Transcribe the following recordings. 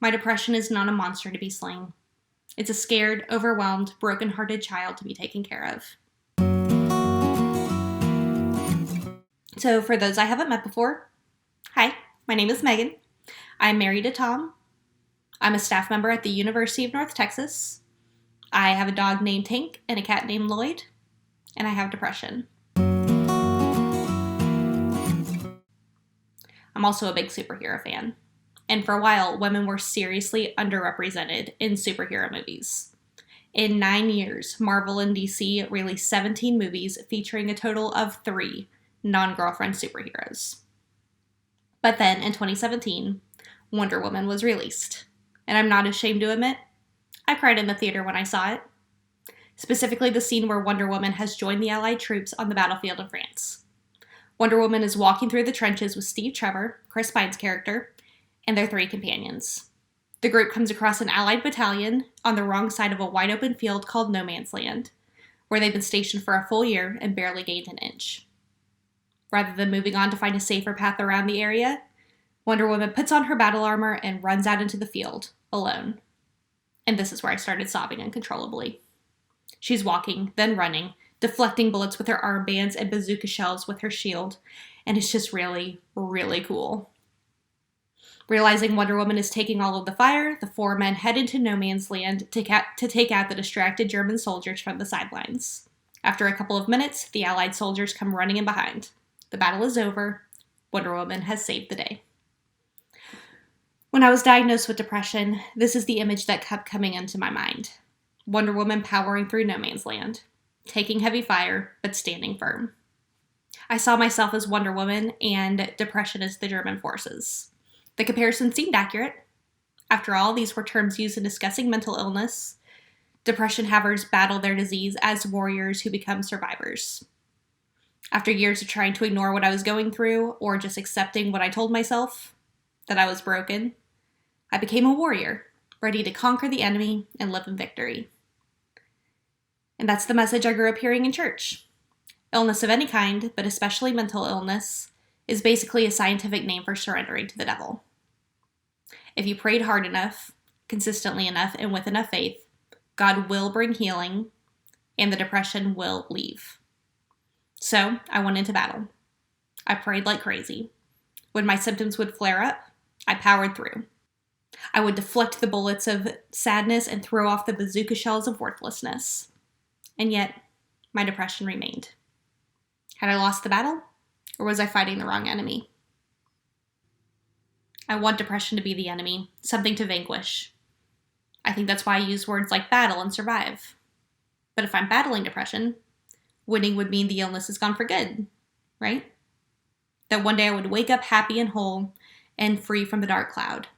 My depression is not a monster to be slain. It's a scared, overwhelmed, broken-hearted child to be taken care of. So for those I haven't met before, hi, my name is Megan. I'm married to Tom. I'm a staff member at the University of North Texas. I have a dog named Tank and a cat named Lloyd, and I have depression. I'm also a big superhero fan. And for a while, women were seriously underrepresented in superhero movies. In 9 years, Marvel and DC released 17 movies featuring a total of 3 non-girlfriend superheroes. But then, in 2017, Wonder Woman was released. And I'm not ashamed to admit, I cried in the theater when I saw it. Specifically the scene where Wonder Woman has joined the Allied troops on the battlefield in France. Wonder Woman is walking through the trenches with Steve Trevor, Chris Pine's character, and their 3 companions. The group comes across an Allied battalion on the wrong side of a wide open field called No Man's Land, where they've been stationed for a full year and barely gained an inch. Rather than moving on to find a safer path around the area, Wonder Woman puts on her battle armor and runs out into the field, alone. And this is where I started sobbing uncontrollably. She's walking, then running, deflecting bullets with her armbands and bazooka shells with her shield, and it's just really, really cool. Realizing Wonder Woman is taking all of the fire, the 4 men head into No Man's Land to take out the distracted German soldiers from the sidelines. After a couple of minutes, the Allied soldiers come running in behind. The battle is over. Wonder Woman has saved the day. When I was diagnosed with depression, this is the image that kept coming into my mind. Wonder Woman powering through No Man's Land, taking heavy fire, but standing firm. I saw myself as Wonder Woman and depression as the German forces. The comparison seemed accurate. After all, these were terms used in discussing mental illness. Depression havers battle their disease as warriors who become survivors. After years of trying to ignore what I was going through, or just accepting what I told myself, that I was broken, I became a warrior, ready to conquer the enemy and live in victory. And that's the message I grew up hearing in church. Illness of any kind, but especially mental illness, is basically a scientific name for surrendering to the devil. If you prayed hard enough, consistently enough, and with enough faith, God will bring healing, and the depression will leave. So, I went into battle. I prayed like crazy. When my symptoms would flare up, I powered through. I would deflect the bullets of sadness and throw off the bazooka shells of worthlessness. And yet, my depression remained. Had I lost the battle? Or was I fighting the wrong enemy? I want depression to be the enemy, something to vanquish. I think that's why I use words like battle and survive. But if I'm battling depression, winning would mean the illness is gone for good, right? That one day I would wake up happy and whole and free from the dark cloud.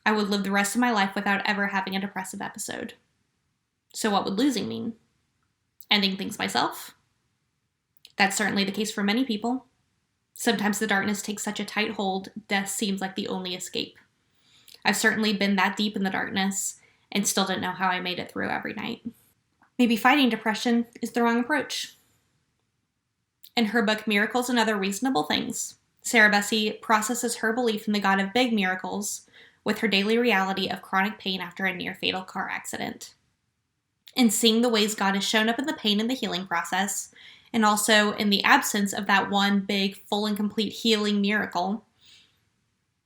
I would live the rest of my life without ever having a depressive episode. So what would losing mean? Ending things myself? That's certainly the case for many people. Sometimes the darkness takes such a tight hold, death seems like the only escape. I've certainly been that deep in the darkness and still didn't know how I made it through every night. Maybe fighting depression is the wrong approach. In her book, Miracles and Other Reasonable Things, Sarah Bessey processes her belief in the God of big miracles with her daily reality of chronic pain after a near-fatal car accident. In seeing the ways God has shown up in the pain and the healing process, and also in the absence of that one big, full and complete healing miracle,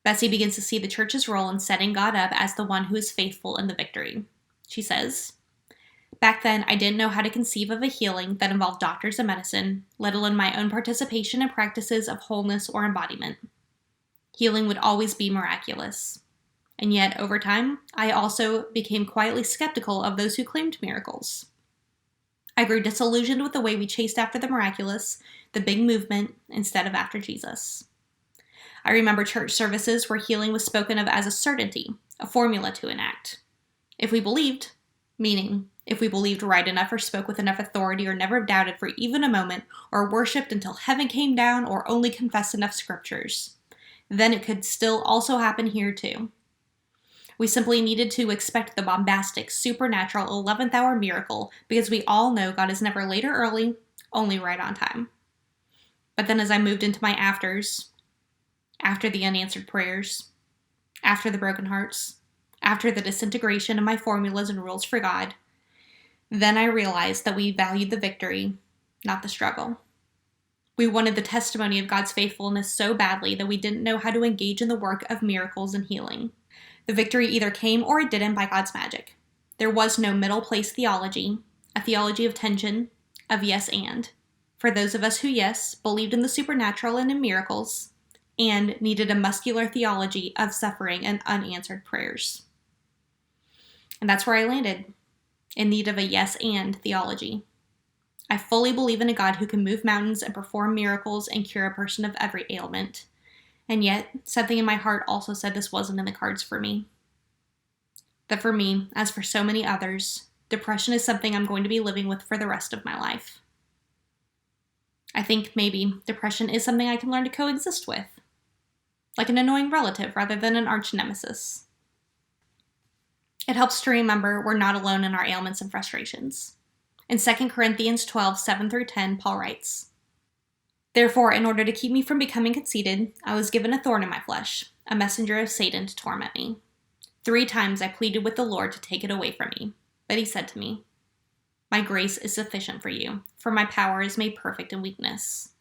Bessey begins to see the church's role in setting God up as the one who is faithful in the victory. She says, "Back then, I didn't know how to conceive of a healing that involved doctors and medicine, let alone my own participation in practices of wholeness or embodiment. Healing would always be miraculous. And yet, over time, I also became quietly skeptical of those who claimed miracles. I grew disillusioned with the way we chased after the miraculous, the big movement, instead of after Jesus. I remember church services where healing was spoken of as a certainty, a formula to enact. If we believed, meaning if we believed right enough or spoke with enough authority or never doubted for even a moment or worshipped until heaven came down or only confessed enough scriptures, then it could still also happen here too. We simply needed to expect the bombastic, supernatural 11th hour miracle because we all know God is never late or early, only right on time. But then as I moved into my afters, after the unanswered prayers, after the broken hearts, after the disintegration of my formulas and rules for God, then I realized that we valued the victory, not the struggle. We wanted the testimony of God's faithfulness so badly that we didn't know how to engage in the work of miracles and healing. The victory either came or it didn't by God's magic. There was no middle place theology, a theology of tension, of yes and. For those of us who, yes, believed in the supernatural and in miracles, and needed a muscular theology of suffering and unanswered prayers. And that's where I landed, in need of a yes and theology. I fully believe in a God who can move mountains and perform miracles and cure a person of every ailment. And yet, something in my heart also said this wasn't in the cards for me. That for me, as for so many others, depression is something I'm going to be living with for the rest of my life. I think maybe depression is something I can learn to coexist with, like an annoying relative rather than an arch nemesis. It helps to remember we're not alone in our ailments and frustrations. In 2 Corinthians 12, 7-10, Paul writes, "Therefore, in order to keep me from becoming conceited, I was given a thorn in my flesh, a messenger of Satan to torment me. 3 times I pleaded with the Lord to take it away from me, but he said to me, 'My grace is sufficient for you, for my power is made perfect in weakness.'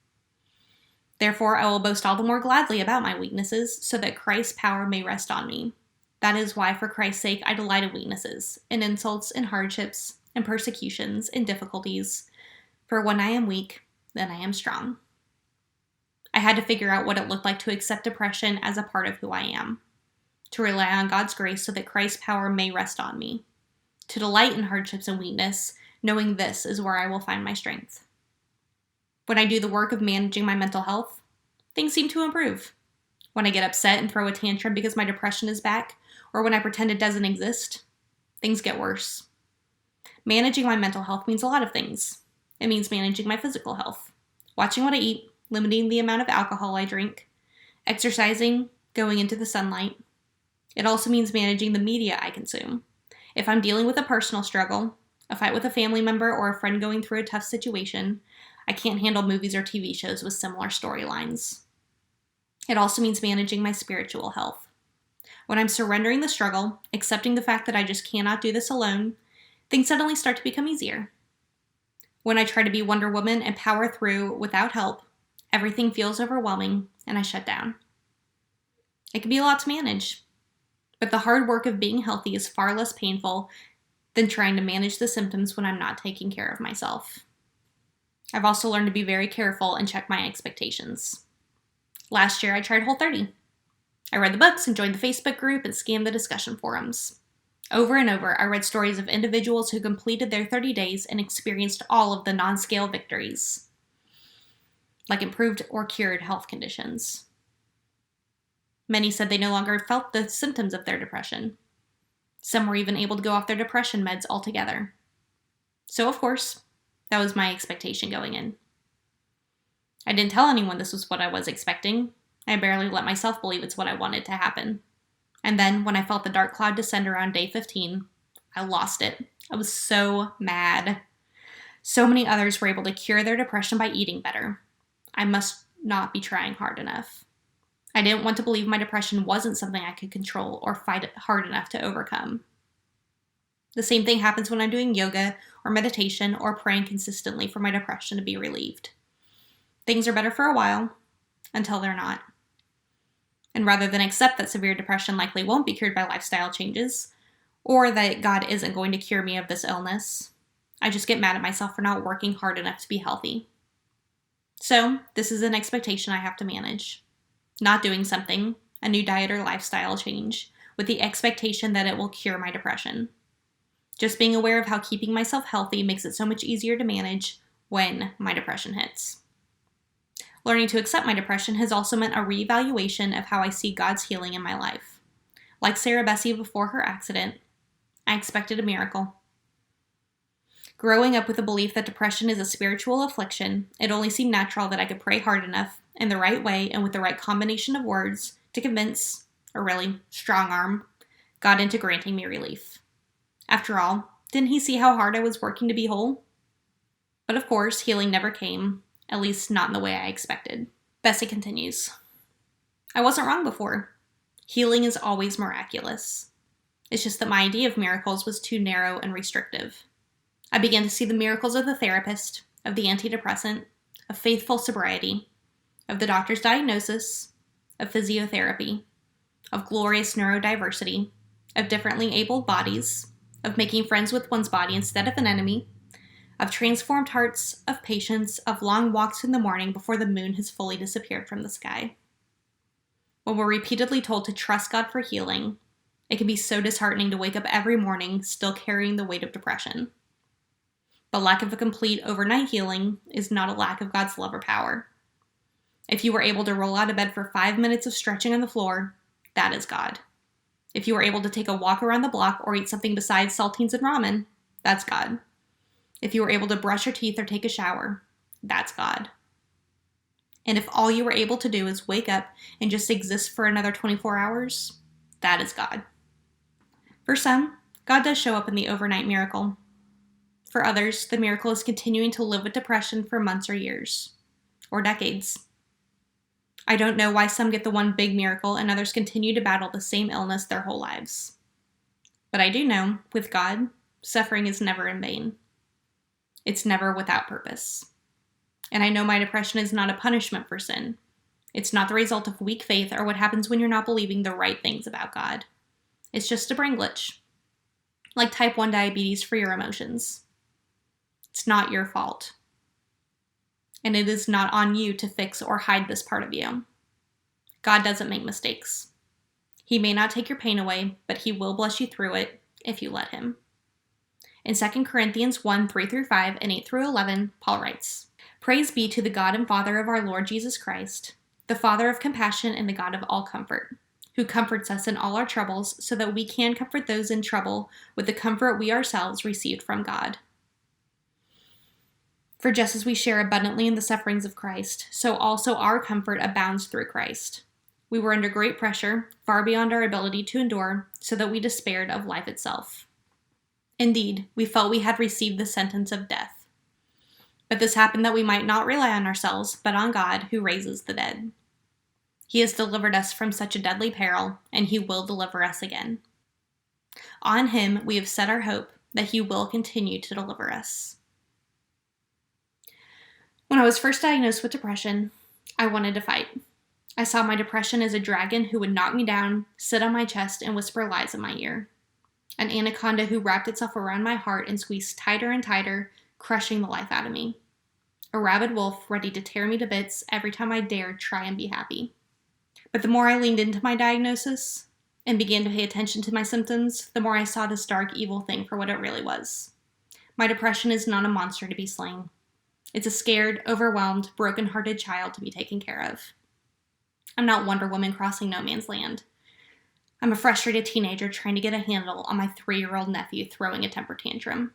Therefore, I will boast all the more gladly about my weaknesses, so that Christ's power may rest on me. That is why, for Christ's sake, I delight in weaknesses, in insults, in hardships, in persecutions, in difficulties. For when I am weak, then I am strong." I had to figure out what it looked like to accept depression as a part of who I am, to rely on God's grace so that Christ's power may rest on me, to delight in hardships and weakness, knowing this is where I will find my strength. When I do the work of managing my mental health, things seem to improve. When I get upset and throw a tantrum because my depression is back, or when I pretend it doesn't exist, things get worse. Managing my mental health means a lot of things. It means managing my physical health, watching what I eat, limiting the amount of alcohol I drink, exercising, going into the sunlight. It also means managing the media I consume. If I'm dealing with a personal struggle, a fight with a family member, or a friend going through a tough situation, I can't handle movies or TV shows with similar storylines. It also means managing my spiritual health. When I'm surrendering the struggle, accepting the fact that I just cannot do this alone, things suddenly start to become easier. When I try to be Wonder Woman and power through without help, everything feels overwhelming and I shut down. It can be a lot to manage, but the hard work of being healthy is far less painful than trying to manage the symptoms when I'm not taking care of myself. I've also learned to be very careful and check my expectations. Last year, I tried Whole30. I read the books and joined the Facebook group and scanned the discussion forums. Over and over, I read stories of individuals who completed their 30 days and experienced all of the non-scale victories, like improved or cured health conditions. Many said they no longer felt the symptoms of their depression. Some were even able to go off their depression meds altogether. So, of course, that was my expectation going in. I didn't tell anyone this was what I was expecting. I barely let myself believe it's what I wanted to happen. And then, when I felt the dark cloud descend around day 15, I lost it. I was so mad. So many others were able to cure their depression by eating better. I must not be trying hard enough. I didn't want to believe my depression wasn't something I could control or fight hard enough to overcome. The same thing happens when I'm doing yoga or meditation or praying consistently for my depression to be relieved. Things are better for a while, until they're not. And rather than accept that severe depression likely won't be cured by lifestyle changes, or that God isn't going to cure me of this illness, I just get mad at myself for not working hard enough to be healthy. So, this is an expectation I have to manage. Not doing something, a new diet or lifestyle change, with the expectation that it will cure my depression. Just being aware of how keeping myself healthy makes it so much easier to manage when my depression hits. Learning to accept my depression has also meant a reevaluation of how I see God's healing in my life. Like Sarah Bessie before her accident, I expected a miracle. Growing up with the belief that depression is a spiritual affliction, it only seemed natural that I could pray hard enough, in the right way, and with the right combination of words to convince, or really strong arm, God into granting me relief. After all, didn't he see how hard I was working to be whole? But of course, healing never came, at least not in the way I expected. Bessie continues, "I wasn't wrong before. Healing is always miraculous. It's just that my idea of miracles was too narrow and restrictive. I began to see the miracles of the therapist, of the antidepressant, of faithful sobriety, of the doctor's diagnosis, of physiotherapy, of glorious neurodiversity, of differently abled bodies, of making friends with one's body instead of an enemy, of transformed hearts, of patience, of long walks in the morning before the moon has fully disappeared from the sky. When we're repeatedly told to trust God for healing, it can be so disheartening to wake up every morning still carrying the weight of depression. The lack of a complete overnight healing is not a lack of God's love or power. If you were able to roll out of bed for 5 minutes of stretching on the floor, that is God. If you were able to take a walk around the block or eat something besides saltines and ramen, that's God. If you were able to brush your teeth or take a shower, that's God. And if all you were able to do is wake up and just exist for another 24 hours, that is God. For some, God does show up in the overnight miracle. For others, the miracle is continuing to live with depression for months or years, or decades. I don't know why some get the one big miracle and others continue to battle the same illness their whole lives. But I do know, with God, suffering is never in vain. It's never without purpose. And I know my depression is not a punishment for sin. It's not the result of weak faith or what happens when you're not believing the right things about God. It's just a brain glitch, like type 1 diabetes for your emotions. It's not your fault. And it is not on you to fix or hide this part of you. God doesn't make mistakes. He may not take your pain away, but he will bless you through it if you let him. In 2 Corinthians 1, 3-5 and 8-11, Paul writes, "Praise be to the God and Father of our Lord Jesus Christ, the Father of compassion and the God of all comfort, who comforts us in all our troubles so that we can comfort those in trouble with the comfort we ourselves received from God. For just as we share abundantly in the sufferings of Christ, so also our comfort abounds through Christ. We were under great pressure, far beyond our ability to endure, so that we despaired of life itself. Indeed, we felt we had received the sentence of death. But this happened that we might not rely on ourselves, but on God, who raises the dead. He has delivered us from such a deadly peril, and he will deliver us again. On him we have set our hope that he will continue to deliver us." When I was first diagnosed with depression, I wanted to fight. I saw my depression as a dragon who would knock me down, sit on my chest, and whisper lies in my ear. An anaconda who wrapped itself around my heart and squeezed tighter and tighter, crushing the life out of me. A rabid wolf ready to tear me to bits every time I dared try and be happy. But the more I leaned into my diagnosis and began to pay attention to my symptoms, the more I saw this dark, evil thing for what it really was. My depression is not a monster to be slain. It's a scared, overwhelmed, broken-hearted child to be taken care of. I'm not Wonder Woman crossing no man's land. I'm a frustrated teenager trying to get a handle on my 3-year-old nephew throwing a temper tantrum.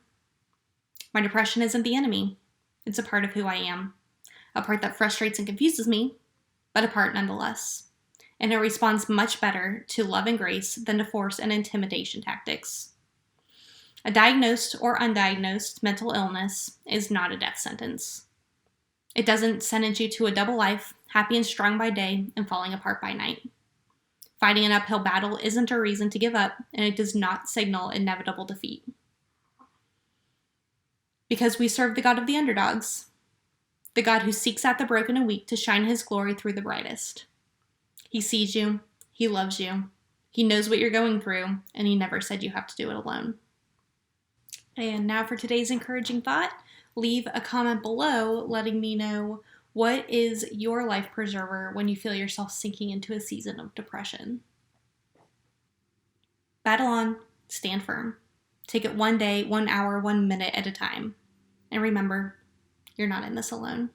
My depression isn't the enemy. It's a part of who I am. A part that frustrates and confuses me, but a part nonetheless. And it responds much better to love and grace than to force and intimidation tactics. A diagnosed or undiagnosed mental illness is not a death sentence. It doesn't sentence you to a double life, happy and strong by day and falling apart by night. Fighting an uphill battle isn't a reason to give up, and it does not signal inevitable defeat. Because we serve the God of the underdogs, the God who seeks out the broken and weak to shine his glory through the brightest. He sees you, he loves you, he knows what you're going through, and he never said you have to do it alone. And now for today's encouraging thought, leave a comment below letting me know what is your life preserver when you feel yourself sinking into a season of depression. Battle on, stand firm. Take it one day, 1 hour, 1 minute at a time. And remember, you're not in this alone.